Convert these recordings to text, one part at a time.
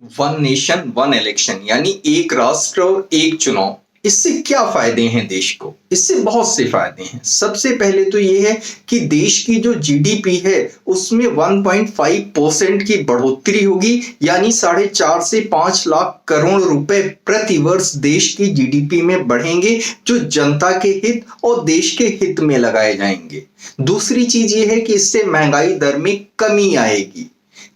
One nation one election यानी एक राष्ट्र और एक चुनाव, इससे क्या फायदे हैं देश को? इससे बहुत से फायदे हैं। सबसे पहले तो ये है कि देश की जो जीडीपी है उसमें 1.5% की बढ़ोतरी होगी, यानी 4.5 से 5 लाख करोड़ रुपए प्रति वर्ष देश की जीडीपी में बढ़ेंगे, जो जनता के हित और देश के हित में लगाए जाएंगे। दूसरी चीज ये है कि इससे महंगाई दर में कमी आएगी।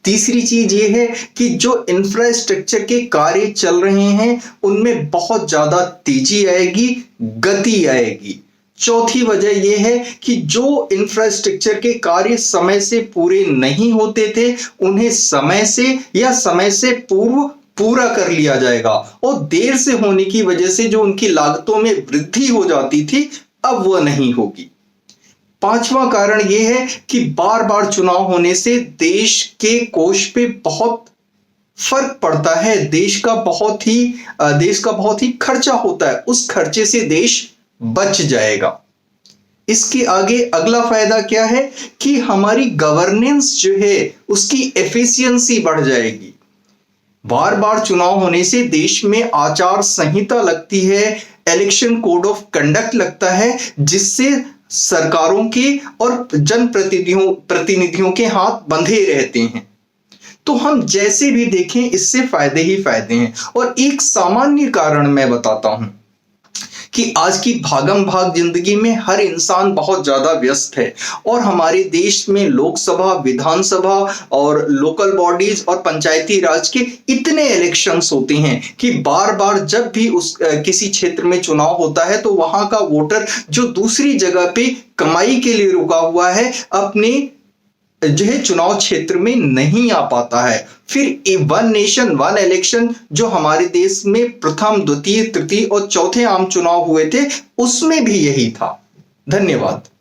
तीसरी चीज ये है कि जो इंफ्रास्ट्रक्चर के कार्य चल रहे हैं उनमें बहुत ज्यादा तेजी आएगी, गति आएगी। चौथी वजह यह है कि जो इंफ्रास्ट्रक्चर के कार्य समय से पूरे नहीं होते थे उन्हें समय से या समय से पूर्व पूरा कर लिया जाएगा, और देर से होने की वजह से जो उनकी लागतों में वृद्धि हो जाती थी अब वह नहीं होगी। पांचवा कारण यह है कि बार बार चुनाव होने से देश के कोष पे बहुत फर्क पड़ता है। देश का बहुत ही खर्चा होता है, उस खर्चे से देश बच जाएगा। इसके आगे अगला फायदा क्या है कि हमारी गवर्नेंस जो है उसकी एफिशिएंसी बढ़ जाएगी। बार बार चुनाव होने से देश में आचार संहिता लगती है, इलेक्शन कोड ऑफ कंडक्ट लगता है, जिससे सरकारों के और जनप्रतिनिधियों के हाथ बंधे रहते हैं। तो हम जैसे भी देखें इससे फायदे ही फायदे हैं। और एक सामान्य कारण मैं बताता हूं कि आज की भागम भाग जिंदगी में हर इंसान बहुत ज्यादा व्यस्त है, और हमारे देश में लोकसभा, विधानसभा और लोकल बॉडीज और पंचायती राज के इतने इलेक्शंस होते हैं कि बार बार जब भी किसी क्षेत्र में चुनाव होता है तो वहां का वोटर जो दूसरी जगह पे कमाई के लिए रुका हुआ है अपने जो है चुनाव क्षेत्र में नहीं आ पाता है। फिर वन नेशन वन इलेक्शन जो हमारे देश में प्रथम, द्वितीय, तृतीय और चौथे आम चुनाव हुए थे उसमें भी यही था। धन्यवाद।